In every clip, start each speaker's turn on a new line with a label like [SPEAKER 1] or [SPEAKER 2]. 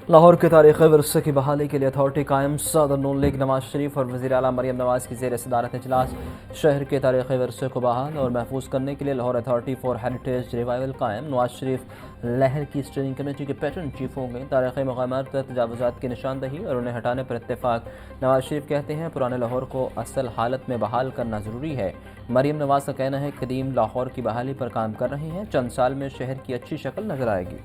[SPEAKER 1] लाहौर के तारीख़ी विरसे की बहाली के लिए अथॉरिटी कायम। सदर नून लीग नवाज शरीफ और वज़ीर आला मरीम नवाज की ज़ेर सदारत इजलास। शहर के तारीख़ी विरसे को बहाल और महफूज करने के लिए Lahore authority for heritage revival कायम। नवाज शरीफ लहर की स्टीयरिंग कमेटी के पैटर्न चीफ होंगे। तारीख़ी मकामात पर तजावुज़ात की निशानदही और उन्हें हटाने पर इत्तेफाक। नवाज शरीफ कहते हैं पुराने लाहौर को असल हालत में बहाल करना ज़रूरी है। मरीम नवाज का कहना है कदीम लाहौर की बहाली पर काम कर रहे हैं। चंद साल में शहर की अच्छी शक्ल नजर आएगी।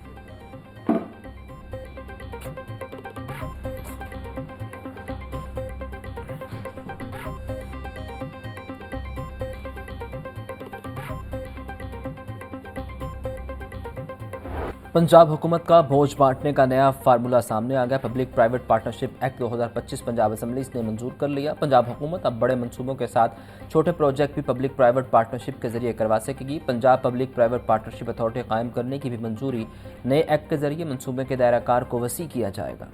[SPEAKER 1] पंजाब हुकूमत का बोझ बांटने का नया फार्मूला सामने आ गया। Public private partnership act 2025 Punjab assembly ने मंजूर कर लिया। पंजाब हुकूमत अब बड़े मंसूबों के साथ छोटे प्रोजेक्ट भी पब्लिक प्राइवेट पार्टनरशिप के जरिए करवा सकेगी। Punjab public private partnership authority कायम करने की भी मंजूरी। नए एक्ट के जरिए मंसूबे के दायरा कार को वसी किया जाएगा।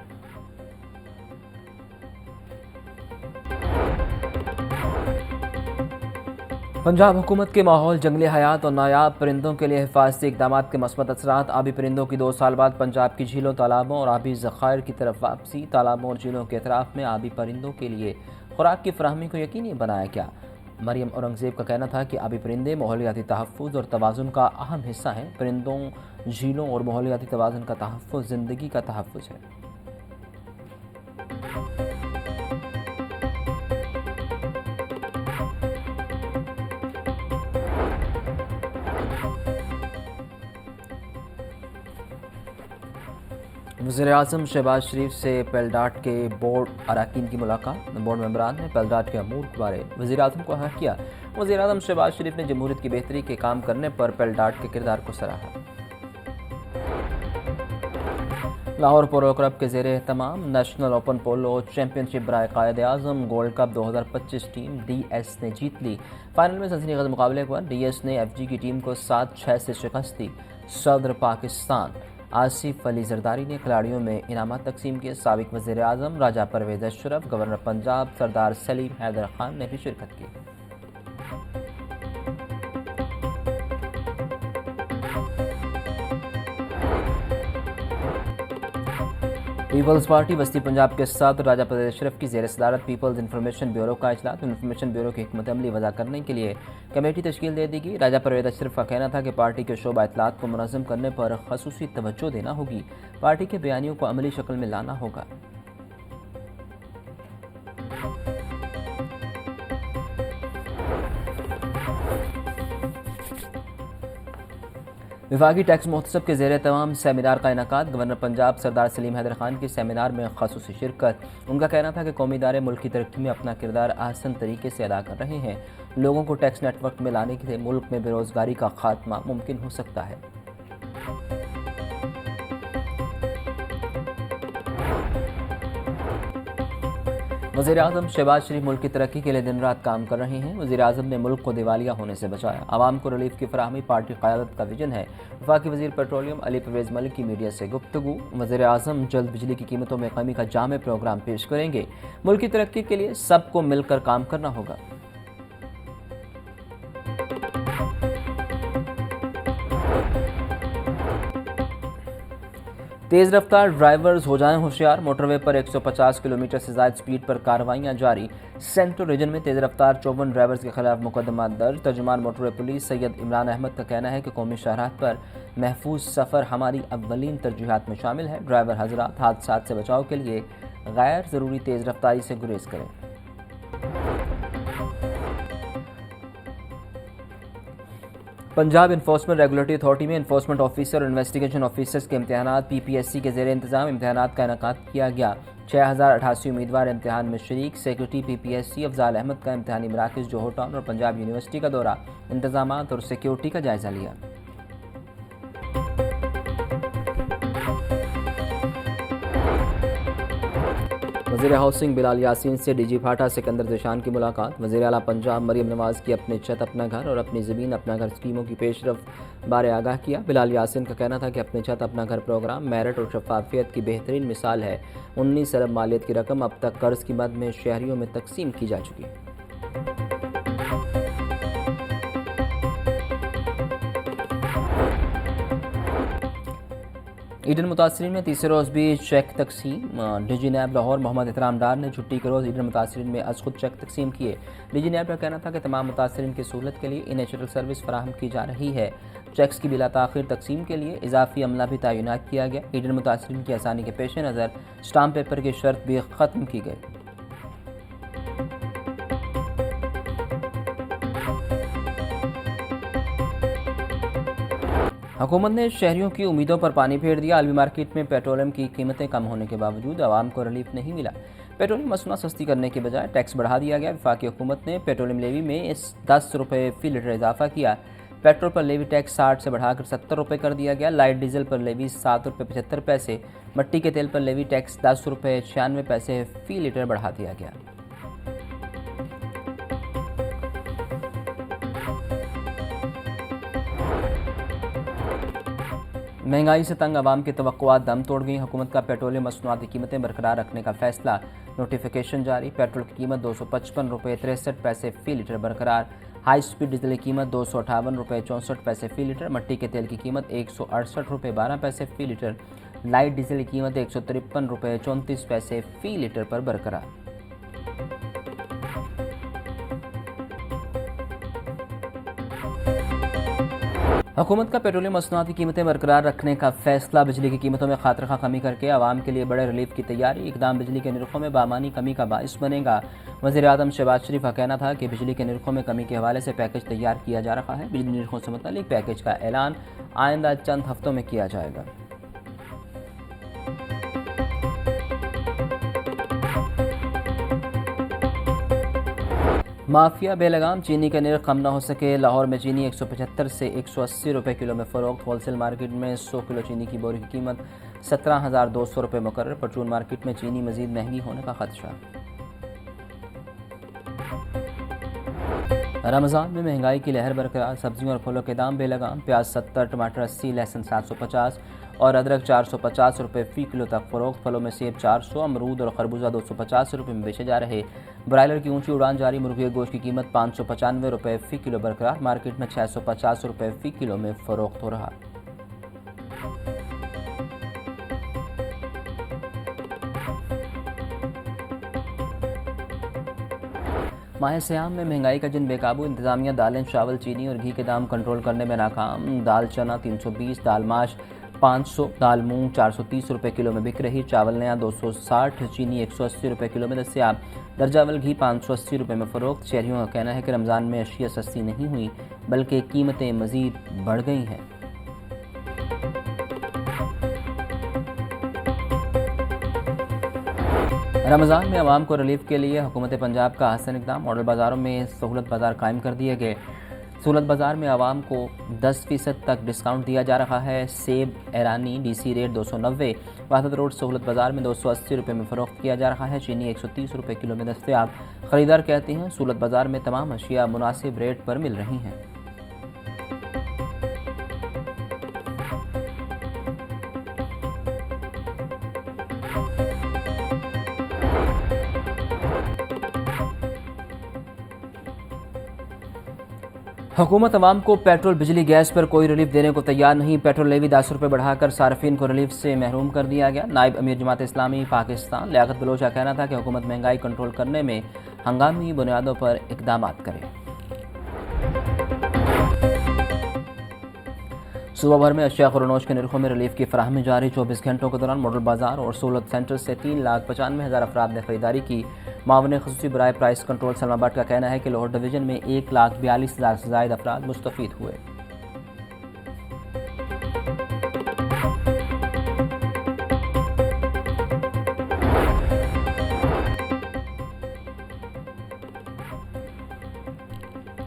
[SPEAKER 1] पंजाब हुकूमत के माहौल, जंगली हयात और नायाब परिंदों के लिए हिफाजती इकदाम के मस्बत असरात। आबी परिंदों की 2 साल बाद पंजाब की झीलों, तालाबों और आबी ज़खायर की तरफ वापसी। तालाबों और झीलों के अतराफ में आबी परिंदों के लिए खुराक की फराहमी को यकीनी बनाया गया। मरियम औरंगज़ेब का कहना था कि आबी परिंदे माहौलियाती तहफ़्फ़ुज़ और तवाज़ुन का अहम हिस्सा हैं। परिंदों, झीलों और माहौलियाती तवाज़ुन का तहफ़्फ़ुज़ ज़िंदगी का तहफ़्फ़ुज़ है। वज़ीर-ए-आज़म शहबाज शरीफ से पेलडाट के बोर्ड अरकान की मुलाकात। बोर्ड मेंबरान ने पेलडाट के अमूर के बारे वज़ीर-ए-आज़म को आगाह किया। वज़ीर-ए-आज़म शहबाज शरीफ ने जमहूरियत की बेहतरी के काम करने पर पेलडाट के किरदार को सराहा। लाहौर पोलो क्लब के ज़ेरे एहतमाम नेशनल ओपन पोलो चैंपियनशिप बराए Quaid-e-Azam gold cup 2025 team DS ने जीत ली। फाइनल में सनसनीखेज़ मुकाबले पर डीएस ने एफजी की टीम को 7-6 से शिकस्त दी। सदर पाकिस्तान आसिफ अली जरदारी ने खिलाड़ियों में इनामात तकसीम किए। साबिक वज़ीर-ए-आज़म राजा परवेज़ अशरफ, गवर्नर पंजाब सरदार सलीम हैदर खान ने भी शिरकत की। पीपल्स पार्टी बस्ती पंजाब के साथ राजा परवेज़ अशरफ की ज़ेर सदारत पीपल्स इंफॉर्मेशन ब्यूरो का इजलास। इंफॉर्मेशन ब्यूरो की हिकमत अमली वज़ा करने के लिए कमेटी तश्कील दे दी गई। राजा परवेज़ अशरफ का कहना था कि पार्टी के शोबा इत्तलात को मुनज़्ज़म करने पर ख़ुसूसी तवज्जो देना होगी। पार्टी के बयानियों को अमली शक्ल में लाना होगा। विभागी टैक्स महोत्सव के ज़ेरे तमाम सेमिनार का इनेकाद। गवर्नर पंजाब सरदार सलीम हैदर खान की सेमिनार में ख़ुसूसी शिरकत। उनका कहना था कि कौमी इदारे मुल्क की तरक्की में अपना किरदार आसान तरीके से अदा कर रहे हैं। लोगों को टैक्स नेटवर्क में लाने से मुल्क में बेरोज़गारी का खात्मा मुमकिन हो सकता है। वज़ीर-ए-आज़म शहबाज शरीफ मुल्क की तरक्की के लिए दिन रात काम कर रहे हैं। वज़ीर-ए-आज़म ने मुल्क को दिवालिया होने से बचाया। आवाम को रिलीफ की फराहमी पार्टी क़यादत का विजन है। वफाकी वज़ीर पेट्रोलियम अली परवेज़ मलिक की मीडिया से गुफ्तगू। वज़ीर-ए-आज़म जल्द बिजली की कीमतों में कमी का जामे प्रोग्राम पेश करेंगे। मुल्क की तरक्की के लिए सबको मिलकर काम करना होगा। तेज़ रफ्तार ड्राइवर्स हो जाएं होशियार। मोटरवे पर 150 किलोमीटर से ज़ायद स्पीड पर कार्रवाइयाँ जारी। सेंट्रल रीजन में तेज़ रफ्तार 54 ड्राइवर्स के खिलाफ मुकदमा दर्ज। तर्जुमान मोटरवे पुलिस सैयद इमरान अहमद का कहना है कि कौमी शाहराह पर महफूज सफ़र हमारी अव्वलीन तरजीहात में शामिल है। ड्राइवर हजरात हादसात से बचाव के लिए गैर ज़रूरी तेज़ रफ्तारी से गुरेज करें। पंजाब इन्फोर्समेंट रेगुलेटरी अथॉरिटी में इन्फोर्समेंट ऑफिसर और इन्वेस्टिगेशन ऑफिसर्स के इम्तहानात पीपीएससी के ज़ेरे इंतज़ाम। इम्तहानात का इनेकाद किया गया। 6088 उम्मीदवार इम्तहान में शरीक। सेक्रेटरी पीपीएससी अफजाल अहमद का इम्तहानी मराकज़ जोहर टाउन और पंजाब यूनिवर्सिटी का दौरा, इंतजामात और सिक्योरिटी का जायज़ा लिया। वज़ीर हाउसिंग बिलाल यासीन से डीजी फाटा सिकंदर ज़ेशान की मुलाकात। वज़ीर आला पंजाब मरीम नवाज़ की अपनी छत अपना घर और अपनी ज़मीन अपना घर स्कीमों की पेशरफ बारे आगाह किया। बिलाल यासीन का कहना था कि अपनी छत अपना घर प्रोग्राम मेरिट और शफाफियत की बेहतरीन मिसाल है। 19 अरब मालियत की रकम अब तक कर्ज की मद में शहरियों में तकसीम की जा चुकी है। ईडन मुतासरीन में तीसरे रोज़ भी चेक तकसीम। डीजी नैब लाहौर मोहम्मद इकराम डार ने छुट्टी के रोज़ ईडन मुतासरीन में आज खुद चेक तकसीम किए। डीजी नैब का कहना था कि तमाम मुतासरीन की सहूलत के लिए इनेचुरल सर्विस फराहम की जा रही है। चेक्स की बिला ताख़िर तकसीम के लिए इजाफी अमला भी तैनात किया गया। ईडन मुतासरीन की आसानी के पेश नज़र स्टाम्प पेपर की शर्त भी ख़त्म की गई। हुकूमत ने शहरियों की उम्मीदों पर पानी फेर दिया। आलमी मार्केट में पेट्रोलियम की कीमतें कम होने के बावजूद आवाम को रिलीफ नहीं मिला। पेट्रोलियम मसनूआत सस्ती करने के बजाय टैक्स बढ़ा दिया गया। वफाकी हुकूमत ने पेट्रोलियम लेवी में 10 रुपये फ़ी लीटर इजाफा किया। पेट्रोल पर लेवी टैक्स 60 से बढ़ाकर 70 रुपये कर दिया गया। लाइट डीजल पर लेवी 7 रुपये 75 पैसे, मट्टी के तेल पर लेवी टैक्स 10 रुपये 96 पैसे फ़ी लीटर बढ़ा दिया गया। महंगाई से तंग आवाम की तवक्कुआत दम तोड़ गई। हुकूमत का पेट्रोलियम मसनूआत की कीमतें बरकरार रखने का फैसला। नोटिफिकेशन जारी। पेट्रोल की कीमत 255 रुपये 63 पैसे फ़ी लीटर बरकरार। हाई स्पीड डीजल की कीमत 258 रुपये 64 पैसे फ़ी लीटर। मट्टी के तेल की कीमत 168 रुपये 12 पैसे फ़ी लीटर। लाइट डीजल की कीमत 153 रुपये 34 पैसे फ़ी लीटर पर बरकरार। हुकूमत का पेट्रोलियम मसनूआत की कीमतें बरकरार रखने का फैसला। बिजली की कीमतों में खातरखा कमी करके आवाम के लिए बड़े रिलीफ की तैयारी। इकदाम बिजली के निरखों में बामानी कमी का बाइस बनेगा। वज़ीर आज़म शहबाज शरीफ का कहना था कि बिजली के निरखों में कमी के हवाले से पैकेज तैयार किया जा रहा है। बिजली निरखों से मुतालिक पैकेज का ऐलान आइंदा चंद हफ्तों में किया जाएगा। माफिया बेलगाम। चीनी का निर्ख कम न हो सके। लाहौर में चीनी 175 से 180 रुपये किलो में फ़रोख्त। होलसेल मार्केट में 100 किलो चीनी की बोरी की कीमत 17,200 रुपये मुकर्रर। परचून मार्केट में चीनी मजीद महंगी होने का खदशा। रमज़ान में महंगाई की लहर बरकरार। सब्जियों और फलों के दाम बेलगाम। प्याज 70, टमाटर 80, लहसुन 750 और अदरक 450 रुपये फ़ी किलो तक फ़रोख्त। फलों में सेब 400, अमरूद और खरबूजा 250 रुपये में बेचे जा रहे। ब्रायलर की ऊंची उड़ान जारी। मुर्गी के गोश्त की कीमत 595 रुपये फ़ी किलो बरकरार। मार्केट में 650 रुपये फ़ी किलो में फ़रोख्त हो रहा। माह सियाम में महंगाई का जिन बेकाबू। इंतजामिया दालें, चावल, चीनी और घी के दाम कंट्रोल करने में नाकाम। दाल चना 320, दाल माश 500, दाल मूंग 430 रुपये किलो में बिक रही। चावल नया 260, चीनी 180 रुपये किलो में दस्तयाब। दर्जावल घी 580 रुपये में फ़रोख्त। शहरियों का कहना है कि रमज़ान में अशिया सस्ती नहीं हुई बल्कि कीमतें मज़ीद बढ़ गई हैं। रमज़ान में आवाम को रिलीफ के लिए हुकूमत पंजाब का हसन इक़दाम। मॉडल बाज़ारों में सहूलत बाज़ार कायम कर दिए गए। सहूलत बाज़ार में आवाम को 10% तक डिस्काउंट दिया जा रहा है। सेब ईरानी DC रेट 290। वाहदत रोड सहूलत बाज़ार में 280 रुपये में फ़रोख्त किया जा रहा है। चीनी 130 रुपये किलो में दस्तयाब। ख़रीदार कहते हैं सहूलत बाज़ार में तमाम अशिया मुनासिब रेट पर मिल रही हैं। हुकूमत अवाम को पेट्रोल, बिजली, गैस पर कोई रिलीफ देने को तैयार नहीं। पेट्रोल लेवी 10 रुपये बढ़ाकर सार्फिन को रिलीफ से महरूम कर दिया गया। नायब अमीर जमात इस्लामी पाकिस्तान लियाकत बलोच का कहना था कि हुकूमत महंगाई कंट्रोल करने में हंगामी बुनियादों पर इकदाम करे। सुबह भर में अशिया खुरनोश के निरखों में रिलीफ की फराहमी जारी। 24 घंटों के दौरान मॉडल बाजार और सहूलत सेंटर से 3,95,000 अफराद ने खरीदारी की। मावन खसूसी बराए प्राइस कंट्रोल सलमा भट्ट का कहना है कि लाहौर डिवीजन में 1,42,000 से ज़ायद अफराद मुस्तफ़ीद हुए।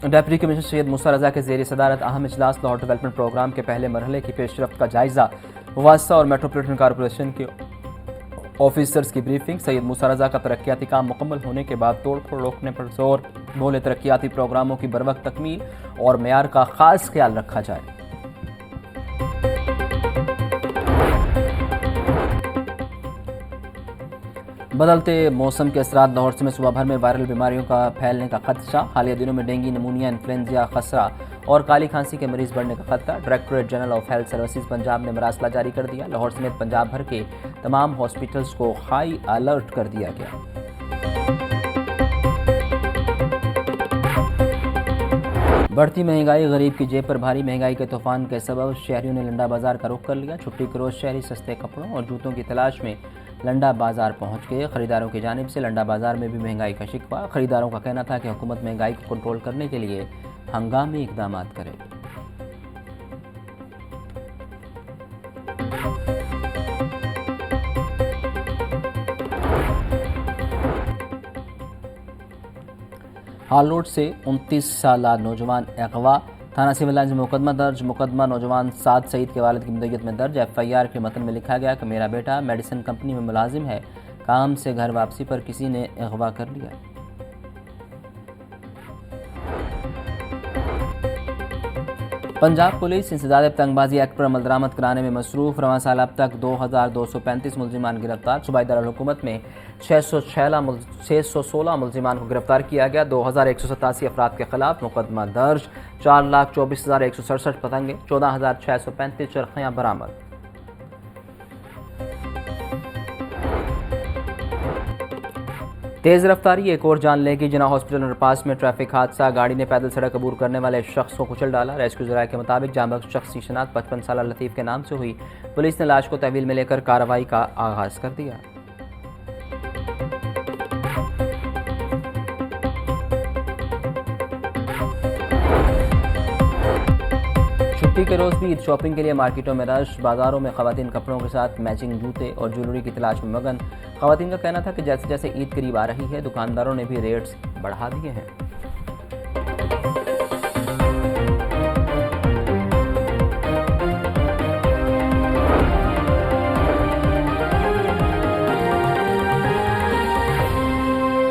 [SPEAKER 1] डेप्टी कमिश्नर सैयद मूसा रज़ा के ज़ेर सदारत अहम इजलास। लाहौर डेवलपमेंट प्रोग्राम के पहले मरहले की पेशरफ्त का जायज़ा। वास्ता और मेट्रोपॉलिटन कॉरपोरेशन के ऑफिसर्स की ब्रीफिंग। सैयद मूसा रज़ा का तरक्याती काम मुकम्मल होने के बाद तोड़ फोड़ रोकने पर जोर। बोले तरक्याती प्रोग्रामों की बरवक्त तकमील और मेयार का खास ख्याल रखा जाए। बदलते मौसम के असरात। लाहौर में सुबह भर में वायरल बीमारियों का फैलने का खदशा। हालिया दिनों में डेंगू, नमूनिया, इन्फ्लुएंजा, खसरा और काली खांसी के मरीज बढ़ने का खतरा। Directorate general of health services Punjab ने मरासला जारी कर दिया। लाहौर समेत पंजाब भर के तमाम हॉस्पिटल्स को हाई अलर्ट कर दिया गया। बढ़ती महंगाई गरीब की जेब पर भारी। महंगाई के तूफान के सबब शहरियों ने लंडा बाजार का रुख कर लिया। छुट्टी के रोज शहरी सस्ते कपड़ों और जूतों की तलाश में लंडा बाजार पहुंच गए। खरीदारों की जानिब से लंडा बाजार में भी महंगाई का शिकवा। खरीदारों का कहना था कि हुकूमत महंगाई को कंट्रोल करने के लिए हंगामी इकदाम करे। हालोट से 29 साल नौजवान अगवा। थाना सिविल लाइंस में मुकदमा दर्ज। मुकदमा नौजवान साद सईद के वालिद की मुद्दत में दर्ज। FIR के मतन में लिखा गया कि मेरा बेटा मेडिसिन कंपनी में मुलाजिम है, काम से घर वापसी पर किसी ने अगवा कर लिया। पंजाब पुलिस इंसदाद तंगबाजी एक्ट पर अमल दरामद कराने में मसरूफ। रवां साल अब तक 2235 मुलजिमान गिरफ्तार। सूबाई दारुल-हुकूमत में 616 मुलजिमान को गिरफ्तार किया गया। 2187 अफराद के खिलाफ मुकदमा दर्ज। 4,24,167 पतंगे, 14,635 चरखियाँ बरामद। तेज़ रफ्तारी एक और जान लेगी। जिना हॉस्पिटल अंडरपास में ट्रैफिक हादसा। गाड़ी ने पैदल सड़क अबूर करने वाले शख्स को कुचल डाला। रेस्क्यू ज़राए के मुताबिक जांबख्श शख्स की शनाख्त 55 साल लतीफ़ के नाम से हुई। पुलिस ने लाश को तहवील में लेकर कार्रवाई का आगाज़ कर दिया। छुट्टी के रोज़ भी ईद शॉपिंग के लिए मार्केटों में रश। बाजारों में ख़वातीन कपड़ों के साथ मैचिंग जूते और ज्वेलरी की तलाश में मगन। ख़वातीन का कहना था कि जैसे जैसे ईद करीब आ रही है, दुकानदारों ने भी रेट्स बढ़ा दिए हैं।